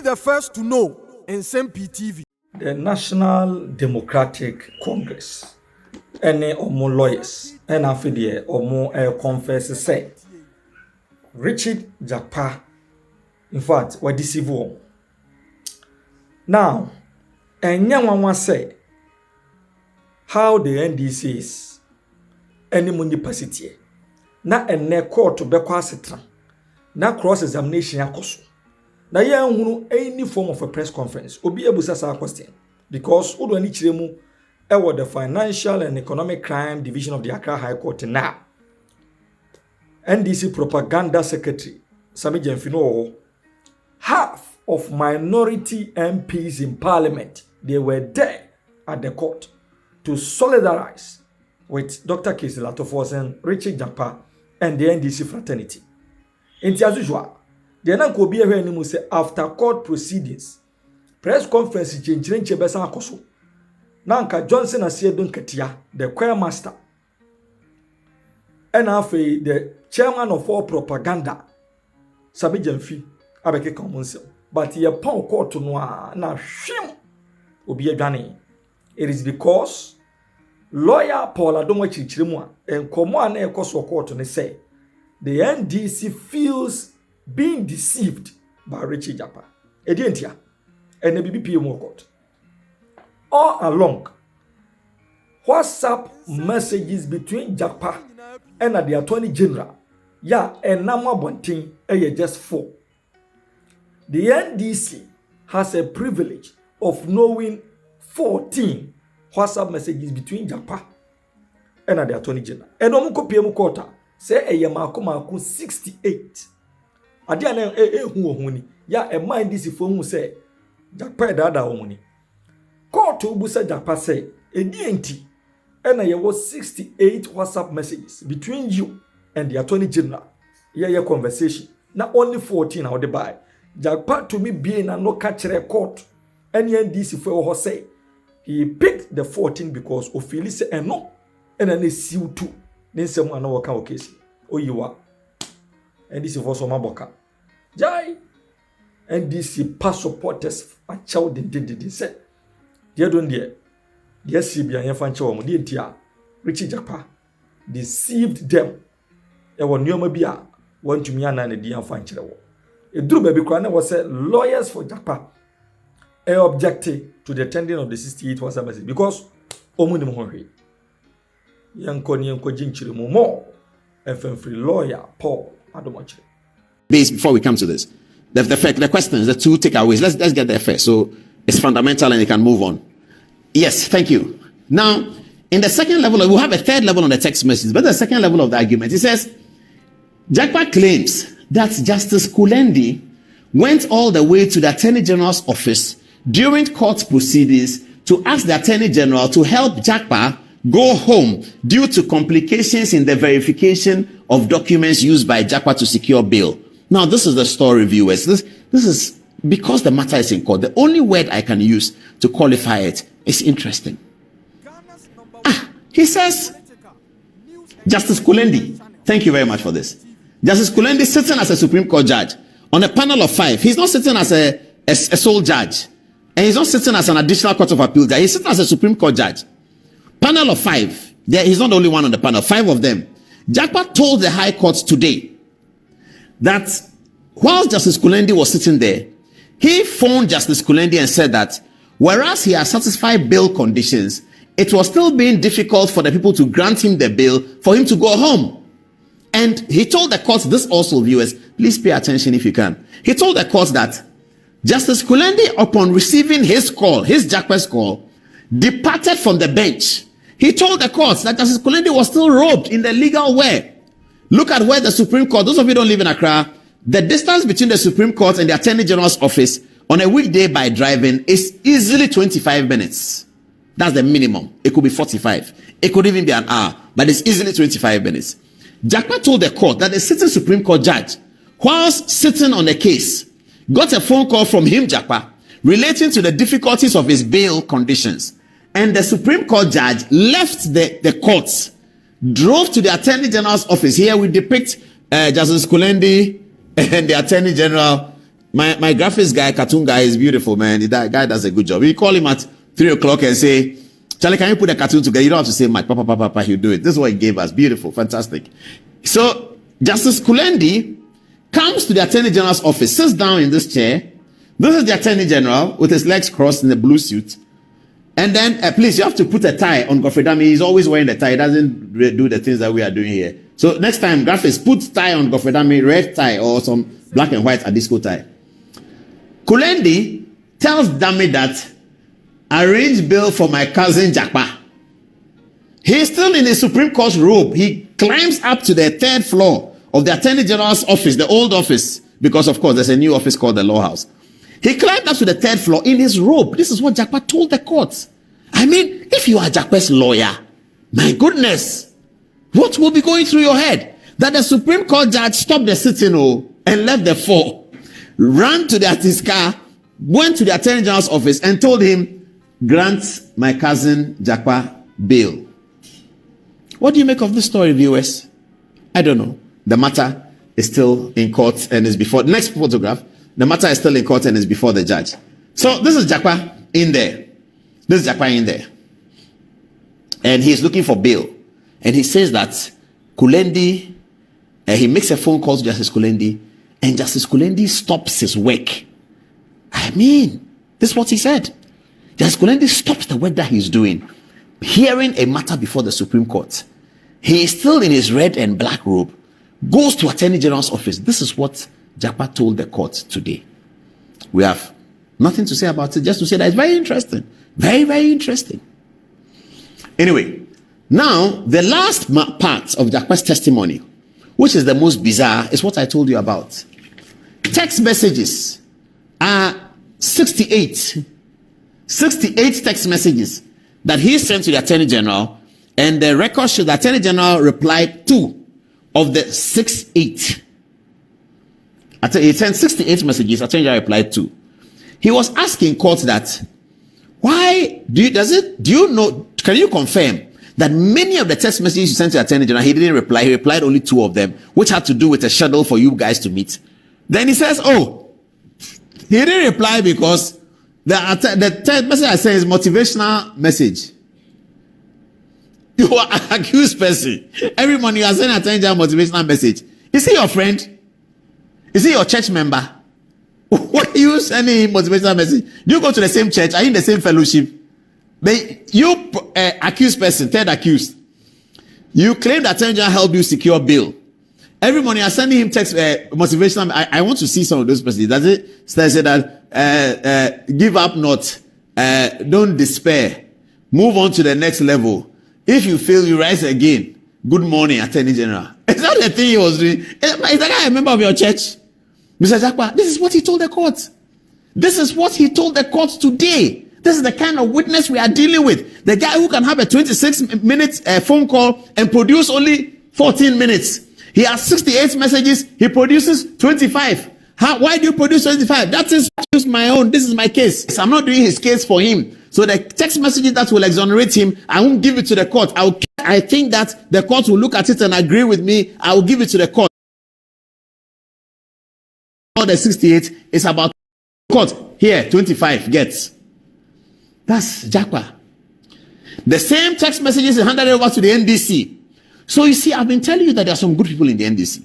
the first to know. Nsem-Pii TV. The National Democratic Congress, any omo lawyers, and after omo confess say Richard Jakpa, in fact, were deceived. Now, and one say how the NDC is any municipality. Na ene court to be kwasitra. Na cross examination yakoso. Na ye nhunu any form of a press conference. Obi ebusa sa question because odo ani kiremu e the Financial and Economic Crime Division of the Accra High Court now. NDC propaganda secretary Sami Jemfino, half of minority MPs in parliament, they were there at the court to solidarize with Dr. Casey Latofos and Richard Jakpa and the NDC fraternity. In as usual, the Ananko be here say after court proceedings, press conference change besa akoso. Nanka Johnson Asiedun Ketia, the choir master, and after the chairman of all propaganda, Sabi Jemfi, abeke counsel. But ye pon court to noa na shim obi adwane. It is because lawyer Paul Adomo Chichiremwa and komo na ekoso court ne say the NDC feels being deceived by Richard Jakpa. Edientia and the BBP court. All along, WhatsApp messages between Jakpa and the Attorney General, and number one thing, just 4. The NDC has a privilege of knowing 14 WhatsApp messages between Jakpa and the Attorney General. And omuko PM quarter say mako 68. Adia na hu ohuni ya e mind this phone say Jakpa dada ohuni. Court ubusa Jakpa say edi enti and there was 68 WhatsApp messages between you and the Attorney General. Your conversation. Now only 14 out the by. Jakpa to me being a no catch court. And NDC for say he picked the 14 because Ophelia said no. And then they see you too. Then someone no work case. Oh you are. And this is for some aboka. Jai. NDC pass supporters a child did say. Dear don't dear. Dear CB and Fancho, dear Richard Jakpa deceived them. There were no mabia want to me and the dear Fancho. A drew baby crana was said lawyers for Jakpa objected to the attending of the 68 WhatsApp message because Omunim Hori. Yankoni Jinchiri more FM free lawyer Paul Adomochi. Before we come to this, the questions, the two takeaways. Let's get there first. So it's fundamental and you can move on. Yes, thank you. Now, in the second level, we'll have a third level on the text message, but the second level of the argument, it says, Jakpa claims that Justice Kulendi went all the way to the Attorney General's office during court proceedings to ask the Attorney General to help Jakpa go home due to complications in the verification of documents used by Jakpa to secure bail. Now, this is the story, viewers. This is because the matter is in court. The only word I can use to qualify it is interesting. He says, Justice Kulendi, thank you very much for this. Justice Kulendi sitting as a Supreme Court judge on a panel of 5. He's not sitting as a sole judge. And he's not sitting as an additional court of appeal judge. He's sitting as a Supreme Court judge. Panel of 5. He's not the only one on the panel. 5 of them. Jakpa told the High Court today that while Justice Kulendi was sitting there, he phoned Justice Kulendi and said that whereas he has satisfied bail conditions, it was still being difficult for the people to grant him the bail for him to go home. And he told the court, this also, viewers, please pay attention if you can. He told the court that Justice Kulendi, upon receiving his call, his Jakpa's call, departed from the bench. He told the court that Justice Kulendi was still robed in the legal way. Look at where the Supreme Court, those of you who don't live in Accra, the distance between the Supreme Court and the Attorney General's office on a weekday by driving is easily 25 minutes. That's the minimum. It could be 45. It could even be an hour, but it's easily 25 minutes. Jakpa told the court that the sitting Supreme Court judge, whilst sitting on a case, got a phone call from him, Jakpa, relating to the difficulties of his bail conditions. And the Supreme Court judge left the courts, drove to the Attorney General's office. Here we depict Justice Kulendi and the Attorney General, My graphics guy, cartoon guy is beautiful, man. That guy does a good job. We call him at 3 o'clock and say, Charlie, can you put a cartoon together? You don't have to say much. Papa, he'll do it. This is what he gave us. Beautiful, fantastic. So Justice Kulendi comes to the Attorney General's office, sits down in this chair. This is the Attorney General with his legs crossed in a blue suit. And then, please, you have to put a tie on Godfrey Dami. He's always wearing the tie. He doesn't do the things that we are doing here. So next time, graphics, put tie on Godfrey Dami, red tie or some black and white disco tie. Kulendi tells Dami that arrange bail for my cousin Jakpa. He's still in the Supreme Court robe. He climbs up to the 3rd floor of the Attorney General's office, the old office, because of course there's a new office called the Law House. He climbed up to the 3rd floor in his robe. This is what Jakpa told the court. I mean, if you are Jakpa's lawyer, my goodness, what will be going through your head? That the Supreme Court judge stopped the sitting and left the floor, ran to his car, went to the Attorney General's office and told him, grant my cousin Jakpa bail. What do you make of this story, viewers? I don't know. The matter is still in court and is before the next photograph. The matter is still in court and is before the judge. So this is Jakpa in there. This is Jakpa in there. And he's looking for bail. And he says that Kulendi, he makes a phone call to Justice Kulendi, and Justice Kulendi stops his work. I mean, this is what he said. Justice Kulendi stops the work that he's doing, hearing a matter before the Supreme Court. He is still in his red and black robe, goes to Attorney General's office. This is what Jakpa told the court today. We have nothing to say about it, just to say that it's very interesting. Very, very interesting. Anyway, now the last part of Jakpa's testimony, which is the most bizarre, is what I told you about. Text messages are 68 text messages that he sent to the Attorney General, and the record shows the Attorney General replied 2 of the 68. He sent 68 messages, Attorney General replied 2. He was asking court that, why do you know, can you confirm that many of the text messages you sent to the Attorney General, he didn't reply, he replied only 2 of them, which had to do with a schedule for you guys to meet. Then he says, he didn't reply because the text message I sent is motivational message. You are an accused person. Every morning you are sending Attorney General motivational message. Is he your friend? Is he your church member? What are you sending motivational message? Do you go to the same church? Are you in the same fellowship? You accused person, third accused. You claim that Attorney General helped you secure bail. Every morning you're sending him text motivational. I want to see some of those messages. Does it say that give up not, don't despair, move on to the next level. If you fail, you rise again. Good morning, Attorney General. Is that the thing he was doing? Is that guy a member of your church? Mr. Jakpa, this is what he told the court. This is what he told the court today. This is the kind of witness we are dealing with. The guy who can have a 26-minute phone call and produce only 14 minutes. He has 68 messages. He produces 25. Why do you produce 25? That is just my own. This is my case. I'm not doing his case for him. So the text messages that will exonerate him, I won't give it to the court. I think that the court will look at it and agree with me. I will give it to the court. All the 68 is about court. Here, 25 gets. That's Jakpa. The same text messages are handed over to the NDC. So you see, I've been telling you that there are some good people in the NDC.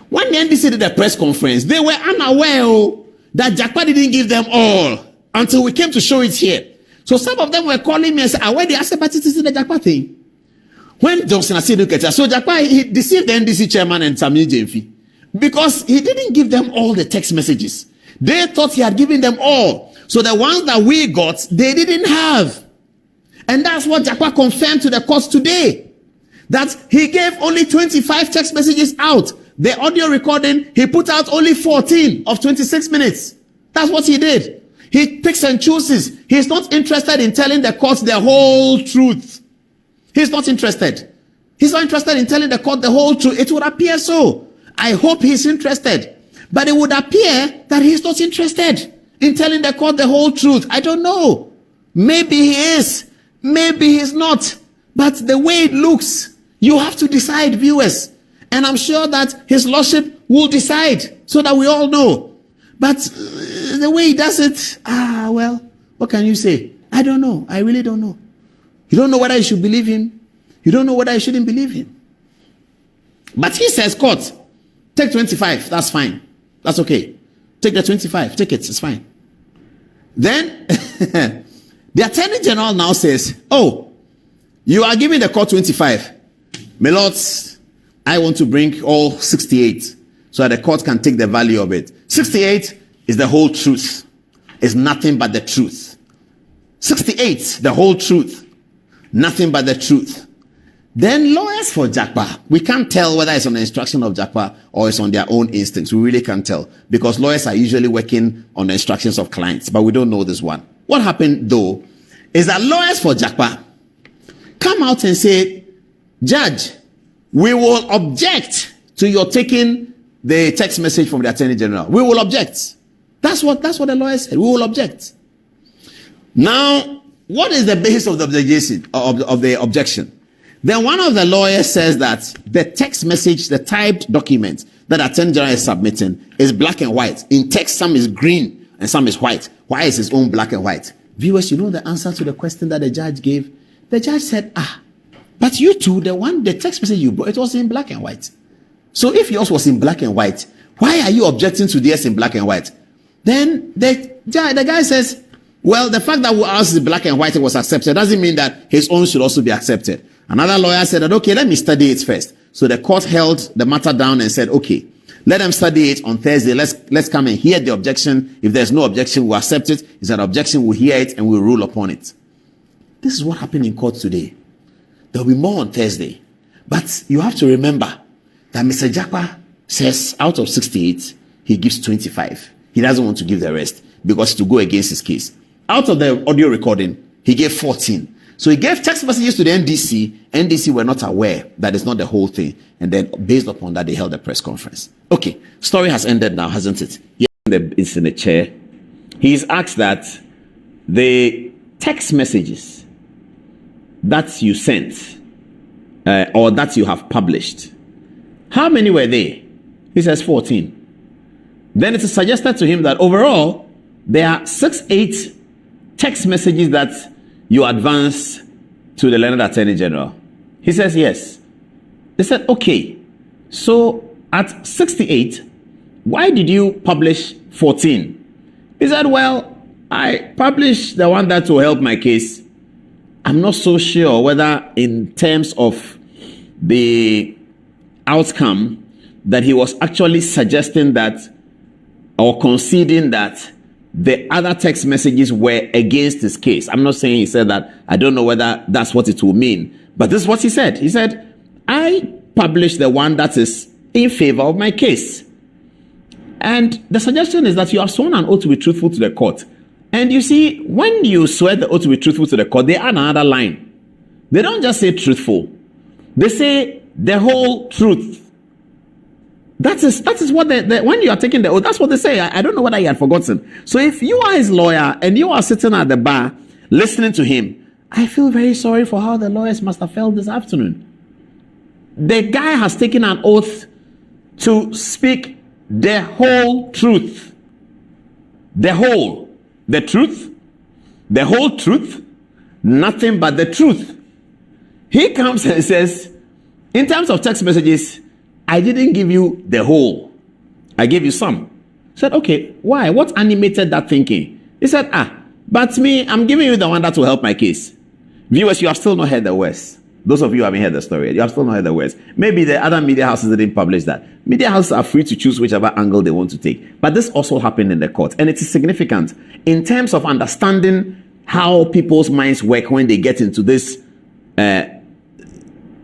When the NDC did a press conference, they were unaware that Jakpa didn't give them all until we came to show it here. So some of them were calling me and saying, where the asked about it is in the Jakpa thing. When Johnson said, look at that, so Jakpa, he deceived the NDC chairman and Nsem-Pii because he didn't give them all the text messages. They thought he had given them all. So the ones that we got, they didn't have. And that's what Jakpa confirmed to the court today. That he gave only 25 text messages out. The audio recording, he put out only 14 of 26 minutes. That's what he did. He picks and chooses. He's not interested in telling the court the whole truth. He's not interested. He's not interested in telling the court the whole truth. It would appear so. I hope he's interested. But it would appear that he's not interested in telling the court the whole truth. I don't know. Maybe he is. Maybe he's not. But the way it looks, you have to decide, viewers. And I'm sure that his lordship will decide so that we all know. But the way he does it, well, what can you say? I don't know. I really don't know. You don't know whether you should believe him. You don't know whether you shouldn't believe him. But he says, court, take 25. That's fine. That's okay. Take the 25. Take it. It's fine. Then the Attorney General now says, oh, you are giving the court 25. My lords, I want to bring all 68 so that the court can take the value of it. 68 is the whole truth. It's nothing but the truth. 68, the whole truth. Nothing but the truth. Then lawyers for Jakpa, we can't tell whether it's on the instruction of Jakpa or it's on their own instincts. We really can't tell because lawyers are usually working on the instructions of clients, but we don't know this one. What happened though is that lawyers for Jakpa come out and say, Judge, we will object to your taking the text message from the Attorney General. We will object. That's what the lawyer said. We will object. Now, what is the basis of the objection? Of the objection? Then one of the lawyers says that the text message, the typed document that Attorney General is submitting is black and white. In text, some is green and some is white. Why is his own black and white? Viewers, you know the answer to the question that the judge gave? The judge said, but you two, the text message you brought, it was in black and white. So if yours was in black and white, why are you objecting to theirs in black and white? Then the guy says, well, the fact that ours is black and white was accepted doesn't mean that his own should also be accepted. Another lawyer said that, okay, let me study it first. So the court held the matter down and said, okay, let them study it on Thursday. Let's come and hear the objection. If there's no objection, we'll accept it. If there's an objection, we'll hear it and we'll rule upon it. This is what happened in court today. There'll be more on Thursday. But you have to remember that Mr. Jakpa says out of 68, he gives 25. He doesn't want to give the rest because to go against his case. Out of the audio recording, he gave 14. So he gave text messages to the NDC. NDC were not aware that it's not the whole thing. And then based upon that, they held a press conference. Okay, story has ended now, hasn't it? It's in the chair. He's asked that the text messages that you sent or that you have published, how many were they? He says 14. Then it is suggested to him that overall, there are 68 text messages that you advance to the learned Attorney General. He says yes. They said, okay, so at 68, why did you publish 14? He said, well, I published the one that will help my case. I'm not so sure whether in terms of the outcome that he was actually suggesting that or conceding that the other text messages were against his case. I'm not saying he said that. I don't know whether that's what it will mean. But this is what he said. He said, I published the one that is in favor of my case. And the suggestion is that you have sworn an oath to be truthful to the court. And you see, when you swear the oath to be truthful to the court, they add another line. They don't just say truthful. They say the whole truth. That is what when you are taking the oath, that's what they say. I don't know whether he had forgotten. So if you are his lawyer and you are sitting at the bar listening to him, I feel very sorry for how the lawyers must have felt this afternoon. The guy has taken an oath to speak the whole truth. The whole. The truth. The whole truth. Nothing but the truth. He comes and says, in terms of text messages, I didn't give you the whole. I gave you some. I said, okay, why? What animated that thinking? He said, but me, I'm giving you the one that will help my case. Viewers, you have still not heard the words. Those of you who haven't heard the story, you have still not heard the words. Maybe the other media houses didn't publish that. Media houses are free to choose whichever angle they want to take. But this also happened in the court. And it is significant in terms of understanding how people's minds work when they get into this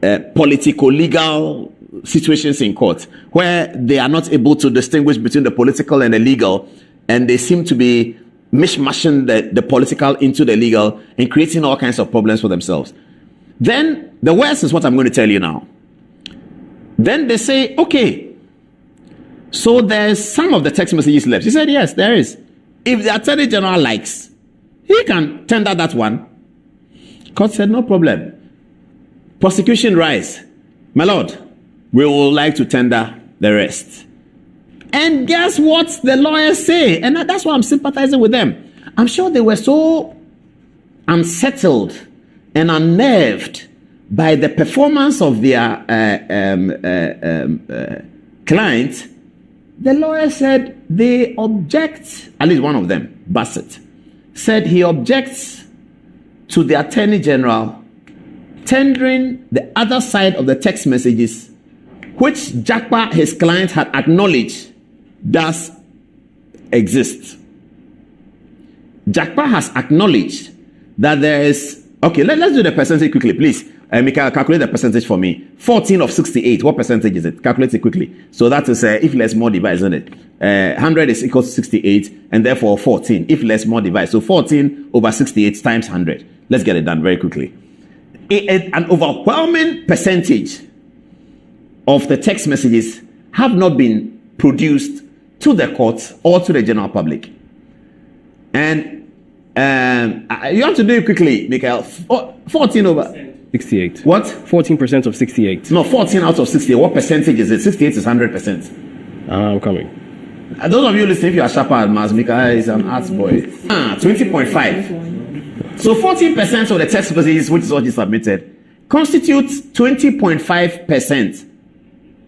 politico-legal situations in court, where they are not able to distinguish between the political and the legal, and they seem to be mishmashing the political into the legal and creating all kinds of problems for themselves. Then the worst is what I'm going to tell you now. Then they say, okay, so there's some of the text messages left. He said, yes, there is. If the Attorney General likes, he can tender that one. Court said, no problem. Prosecution rise. My lord, we would like to tender the rest. And guess what the lawyers say? And that's why I'm sympathizing with them. I'm sure they were so unsettled and unnerved by the performance of their client. The lawyer said they object, at least one of them, Bassett, said he objects to the Attorney General tendering the other side of the text messages, which Jakpa, his client, had acknowledged does exist. Jakpa has acknowledged that there is, okay, let's do the percentage quickly, please. Mika, calculate the percentage for me. 14 of 68, what percentage is it? Calculate it quickly. So that is, if less more divide, isn't it? 100 is equal to 68, and therefore 14. If less more divide. So 14 over 68 times 100. Let's get it done very quickly. An overwhelming percentage of the text messages have not been produced to the courts or to the general public. And you have to do it quickly, Michael. 14 over 68. What? 14% of 68. No, 14 out of 68. What percentage is it? 68 is 100%. I'm coming. Those of you listening, if you are sharper at maths, Michael is an arts boy. 20.5. So 14% of the text messages, which is what you submitted, constitutes 20.5%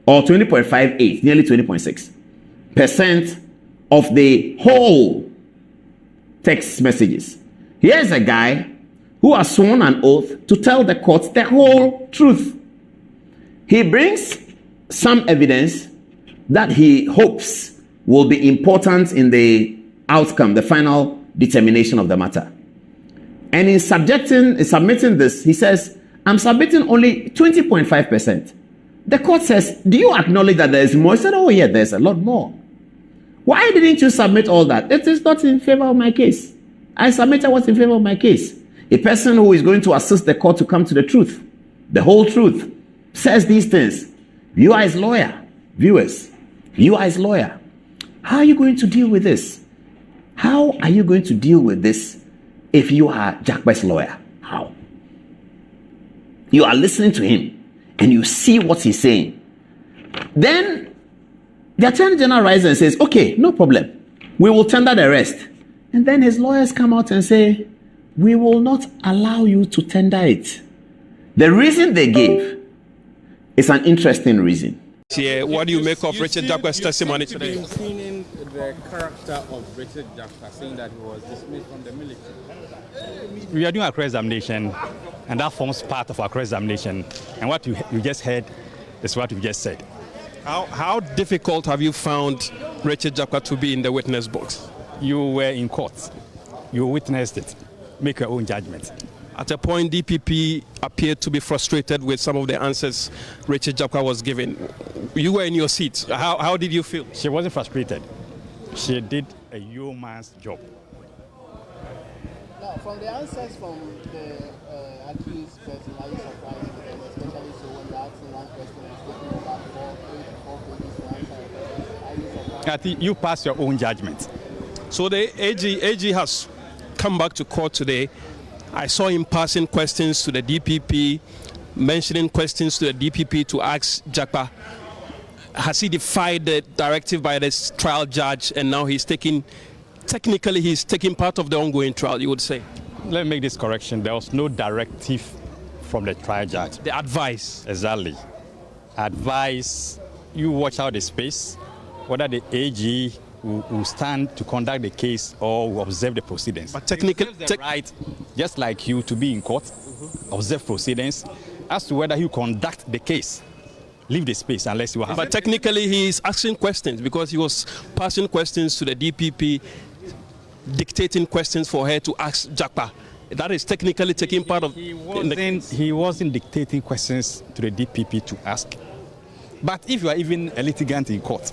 or 20.58, nearly 20.6% of the whole text messages. Here's a guy who has sworn an oath to tell the court the whole truth. He brings some evidence that he hopes will be important in the outcome, the final determination of the matter. And in submitting this, he says, I'm submitting only 20.5%. The court says, do you acknowledge that there is more? He said, oh yeah, there's a lot more. Why didn't you submit all that? It is not in favor of my case. I submitted what's in favor of my case. A person who is going to assist the court to come to the truth, the whole truth, says these things. You are his lawyer. Viewers, you are his lawyer. How are you going to deal with this? How are you going to deal with this if you are Jakpa's lawyer? How? You are listening to him and you see what he's saying. Then the Attorney General rises and says, okay, no problem. We will tender the rest. And then his lawyers come out and say, we will not allow you to tender it. The reason they gave is an interesting reason. Yeah, what do you make of Richard Jakpa's testimony today? You've been the character of Richard Jakpa, saying that he was dismissed from the military. We are doing a cross-examination, and that forms part of our cross-examination. And what you just heard is what you just said. How difficult have you found Richard Jakpa to be in the witness box? You were in court. You witnessed it. Make your own judgment. At a point, DPP appeared to be frustrated with some of the answers Richard Jakpa was giving. You were in your seat. How did you feel? She wasn't frustrated. She did a yeoman's job. Now, from the answers from the accused person, are you surprised with them, especially so when they're asking one question and taking about 4 pages to answer? Are you surprised? I think you pass your own judgment. So the AG has come back to court today. I saw him passing questions to the DPP, mentioning questions to the DPP to ask Jakpa, has he defied the directive by this trial judge, and now he's taking part of the ongoing trial, you would say? Let me make this correction. There was no directive from the trial judge. The advice. Exactly. Advice, you watch out the space, whether the AG will stand to conduct the case or will observe the proceedings. But technically, right, just like you, to be in court, observe proceedings. As to whether you conduct the case, leave the space unless you have. But technically, he is asking questions because he was passing questions to the DPP, dictating questions for her to ask Jakpa. That is technically taking part of. He wasn't dictating questions to the DPP to ask. But if you are even a litigant in court,